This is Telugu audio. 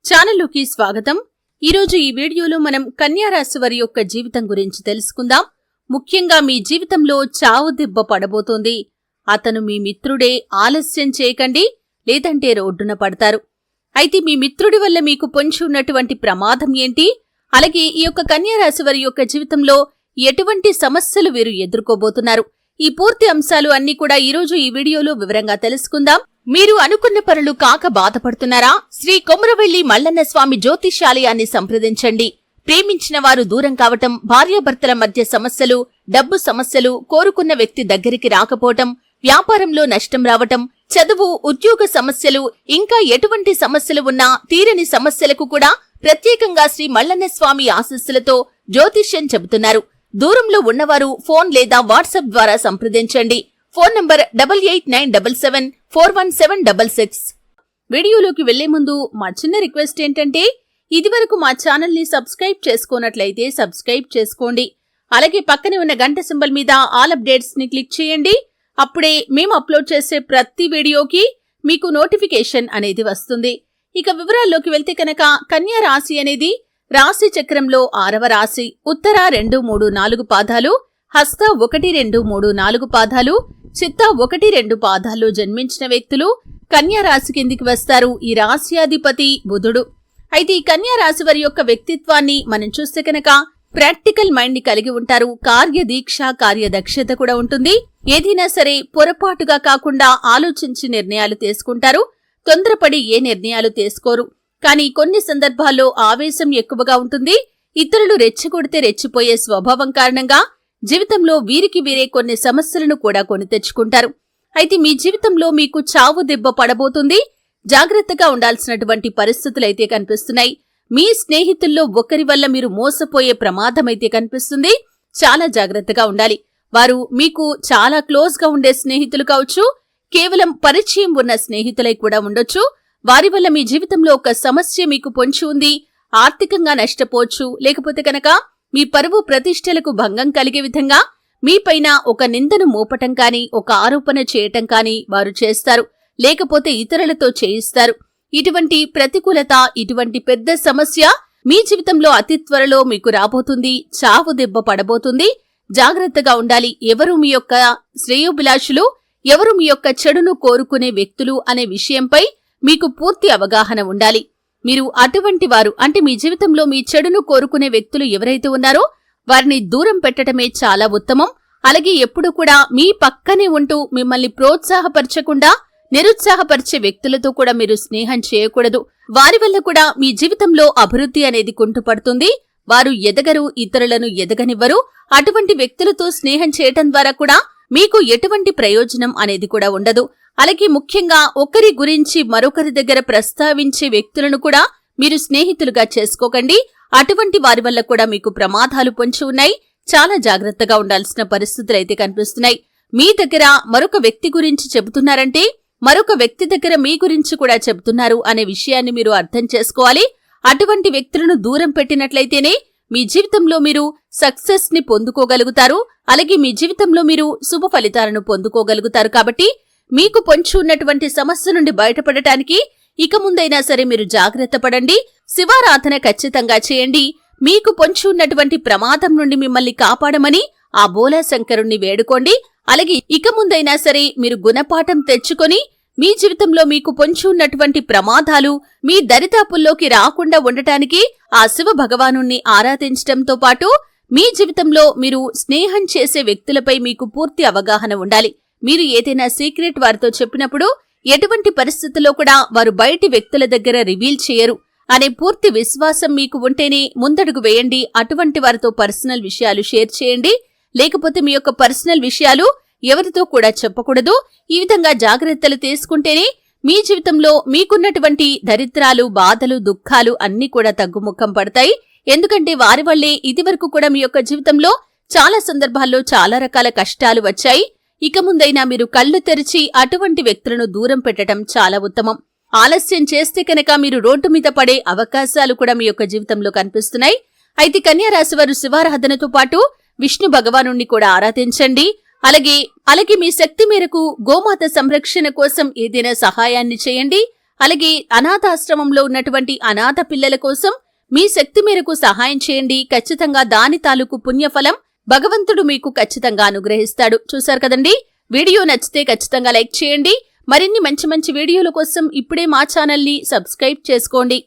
ఛానల్లోకి స్వాగతం. ఈరోజు ఈ వీడియోలో మనం కన్యా రాశి వారి యొక్క జీవితం గురించి తెలుసుకుందాం. ముఖ్యంగా మీ జీవితంలో చావు దెబ్బ పడబోతోంది. అతను మీ మిత్రుడే, ఆలస్యం చేయకండి, లేదంటే రోడ్డున పడతారు. అయితే మీ మిత్రుడి వల్ల మీకు పొంచి ఉన్నటువంటి ప్రమాదం ఏంటి, అలాగే ఈ యొక్క కన్యా రాశి వారి యొక్క జీవితంలో ఎటువంటి సమస్యలు వీరు ఎదుర్కోబోతున్నారు, ఈ పూర్తి అంశాలు అన్ని కూడా ఈరోజు ఈ వీడియోలో వివరంగా తెలుసుకుందాం. మీరు అనుకున్న పనులు కాక బాధపడుతున్నారా? శ్రీ కొమరవెల్లి మల్లన్న స్వామి జ్యోతిష్యాలయాన్ని సంప్రదించండి. ప్రేమించిన వారు దూరం కావటం, భార్యాభర్తల మధ్య సమస్యలు, డబ్బు సమస్యలు, కోరుకున్న వ్యక్తి దగ్గరికి రాకపోవటం, వ్యాపారంలో నష్టం రావటం, చదువు, ఉద్యోగ సమస్యలు, ఇంకా ఎటువంటి సమస్యలు ఉన్నా తీరని సమస్యలకు కూడా ప్రత్యేకంగా శ్రీ మల్లన్న స్వామి ఆశీస్సులతో జ్యోతిష్యం చెబుతున్నారు. దూరంలో ఉన్నవారు ఫోన్ లేదా వాట్సాప్ ద్వారా సంప్రదించండి. Phone number 8897741766. వీడియోలోకి వెళ్లే ముందు మా చిన్న రిక్వెస్ట్ ఏంటంటే, ఇదివరకు మా ఛానల్ ని సబ్స్క్రైబ్ చేసుకోనట్లయితే సబ్స్క్రైబ్ చేసుకోండి. అలాగే పక్కనే ఉన్న గంట సింబల్ మీద ఆల్ అప్డేట్స్ ని క్లిక్ చేయండి. అప్పుడే మేము అప్లోడ్ చేసే ప్రతి వీడియోకి మీకు నోటిఫికేషన్ అనేది వస్తుంది. ఇక వివరాల్లోకి వెళ్తే కనుక, కన్యా రాశి అనేది రాశి చక్రంలో 6వ రాశి. ఉత్తర 2, 3, 4 పాదాలు, హస్త 1, 2, 3, 4 పాదాలు, చిత్త 1, 2 పాదాల్లో జన్మించిన వ్యక్తులు కన్యా రాశి కిందికి వస్తారు. ఈ రాశ్యాధిపతి బుధుడు. అయితే ఈ కన్యా రాశి వారి యొక్క వ్యక్తిత్వాన్ని మనం చూస్తే కనుక, ప్రాక్టికల్ మైండ్ ని కలిగి ఉంటారు. కార్యదీక్ష, కార్యదక్షత కూడా ఉంటుంది. ఏదైనా సరే పొరపాటుగా కాకుండా ఆలోచించి నిర్ణయాలు తీసుకుంటారు. తొందరపడి ఏ నిర్ణయాలు తీసుకోరు. కానీ కొన్ని సందర్భాల్లో ఆవేశం ఎక్కువగా ఉంటుంది. ఇతరులు రెచ్చగొడితే రెచ్చిపోయే స్వభావం కారణంగా జీవితంలో వీరికి వీరే కొన్ని సమస్యలను కూడా కొని తెచ్చుకుంటారు. అయితే మీ జీవితంలో మీకు చావు దెబ్బ పడబోతుంది. జాగ్రత్తగా ఉండాల్సినటువంటి పరిస్థితులైతే కనిపిస్తున్నాయి. మీ స్నేహితుల్లో ఒకరి వల్ల మీరు మోసపోయే ప్రమాదమైతే కనిపిస్తుంది. చాలా జాగ్రత్తగా ఉండాలి. వారు మీకు చాలా క్లోజ్ గా ఉండే స్నేహితులు కావచ్చు, కేవలం పరిచయం ఉన్న స్నేహితులై కూడా ఉండొచ్చు. వారి వల్ల మీ జీవితంలో ఒక సమస్య మీకు పొంచి ఉంది. ఆర్థికంగా నష్టపోవచ్చు, లేకపోతే కనుక మీ పరువు ప్రతిష్టలకు భంగం కలిగే విధంగా మీపైన ఒక నిందను మోపటం కానీ, ఒక ఆరోపణ చేయటం కానీ వారు చేస్తారు. లేకపోతే ఇతరులతో చేయిస్తారు. ఇటువంటి ప్రతికూలత, ఇటువంటి పెద్ద సమస్య మీ జీవితంలో అతి త్వరలో మీకు రాబోతుంది. చావు దెబ్బ పడబోతుంది. జాగ్రత్తగా ఉండాలి. ఎవరు మీ యొక్క శ్రేయోభిలాషులు, ఎవరు మీ యొక్క చెడును కోరుకునే వ్యక్తులు అనే విషయంపై మీకు పూర్తి అవగాహన ఉండాలి. మీరు అటువంటి వారు, అంటే మీ జీవితంలో మీ చెడును కోరుకునే వ్యక్తులు ఎవరైతే ఉన్నారో వారిని దూరం పెట్టడమే చాలా ఉత్తమం. అలాగే ఎప్పుడు కూడా మీ పక్కనే ఉంటూ మిమ్మల్ని ప్రోత్సాహపరచకుండా నిరుత్సాహపరిచే వ్యక్తులతో కూడా మీరు స్నేహం చేయకూడదు. వారి వల్ల కూడా మీ జీవితంలో అభివృద్ధి అనేది కుంటుపడుతుంది. వారు ఎదగరు, ఇతరులను ఎదగనివ్వరు. అటువంటి వ్యక్తులతో స్నేహం చేయటం ద్వారా కూడా మీకు ఎటువంటి ప్రయోజనం అనేది కూడా ఉండదు. అలాగే ముఖ్యంగా ఒకరి గురించి మరొకరి దగ్గర ప్రస్తావించే వ్యక్తులను కూడా మీరు స్నేహితులుగా చేసుకోకండి. అటువంటి వారి వల్ల కూడా మీకు ప్రమాదాలు పొంచి ఉన్నాయి. చాలా జాగ్రత్తగా ఉండాల్సిన పరిస్థితులైతే కనిపిస్తున్నాయి. మీ దగ్గర మరొక వ్యక్తి గురించి చెబుతున్నారంటే మరొక వ్యక్తి దగ్గర మీ గురించి కూడా చెబుతున్నారు అనే విషయాన్ని మీరు అర్థం చేసుకోవాలి. అటువంటి వ్యక్తులను దూరం పెట్టినట్లయితేనే మీ జీవితంలో మీరు సక్సెస్ ని పొందుకోగలుగుతారు. అలాగే మీ జీవితంలో మీరు శుభ ఫలితాలను పొందుకోగలుగుతారు. కాబట్టి మీకు పొంచి ఉన్నటువంటి సమస్య నుండి బయటపడటానికి ఇక ముందైనా సరే మీరు జాగ్రత్త పడండి. శివారాధన ఖచ్చితంగా చేయండి. మీకు పొంచి ఉన్నటువంటి ప్రమాదం నుండి మిమ్మల్ని కాపాడమని ఆ బోలా శంకరుణ్ణి వేడుకోండి. అలాగే ఇక ముందైనా సరే మీరు గుణపాఠం తెచ్చుకొని మీ జీవితంలో మీకు పొంచి ఉన్నటువంటి ప్రమాదాలు మీ దరిదాపుల్లోకి రాకుండా ఉండటానికి ఆ శివ భగవానుణ్ణి ఆరాధించడంతో పాటు మీ జీవితంలో మీరు స్నేహం చేసే వ్యక్తులపై మీకు పూర్తి అవగాహన ఉండాలి. మీరు ఏదైనా సీక్రెట్ వారితో చెప్పినప్పుడు ఎటువంటి పరిస్థితుల్లో కూడా వారు బయటి వ్యక్తుల దగ్గర రివీల్ చేయరు అనే పూర్తి విశ్వాసం మీకు ఉంటేనే ముందడుగు వేయండి. అటువంటి వారితో పర్సనల్ విషయాలు షేర్ చేయండి. లేకపోతే మీ యొక్క పర్సనల్ విషయాలు ఎవరితో కూడా చెప్పకూడదు. ఈ విధంగా జాగ్రత్తలు తీసుకుంటేనే మీ జీవితంలో మీకున్నటువంటి దరిద్రాలు, బాధలు, దుఃఖాలు అన్నీ కూడా తగ్గుముఖం పడతాయి. ఎందుకంటే వారి వల్లే ఇదివరకు కూడా మీ యొక్క జీవితంలో చాలా సందర్భాల్లో చాలా రకాల కష్టాలు వచ్చాయి. ఇక ముందైనా మీరు కళ్ళు తెరిచి అటువంటి వ్యక్తులను దూరం పెట్టడం చాలా ఉత్తమం. ఆలస్యం చేస్తే కనుక మీరు రోడ్డు మీద పడే అవకాశాలు కూడా మీ యొక్క జీవితంలో కనిపిస్తున్నాయి. అయితే కన్యా రాశి వారు శివారాధనతో పాటు విష్ణు భగవానుణ్ణి కూడా ఆరాధించండి. అలాగే మీ శక్తి మేరకు గోమాత సంరక్షణ కోసం ఏదైనా సహాయాన్ని చేయండి. అలాగే అనాథాశ్రమంలో ఉన్నటువంటి అనాథ పిల్లల కోసం మీ శక్తి మేరకు సహాయం చేయండి. ఖచ్చితంగా దాని తాలూకు పుణ్యఫలం భగవంతుడు మీకు ఖచ్చితంగా అనుగ్రహిస్తాడు. చూశారు కదండి. వీడియో నచ్చితే ఖచ్చితంగా లైక్ చేయండి. మరిన్ని మంచి మంచి వీడియోల కోసం ఇప్పుడే మా ఛానల్ని సబ్స్క్రైబ్ చేసుకోండి.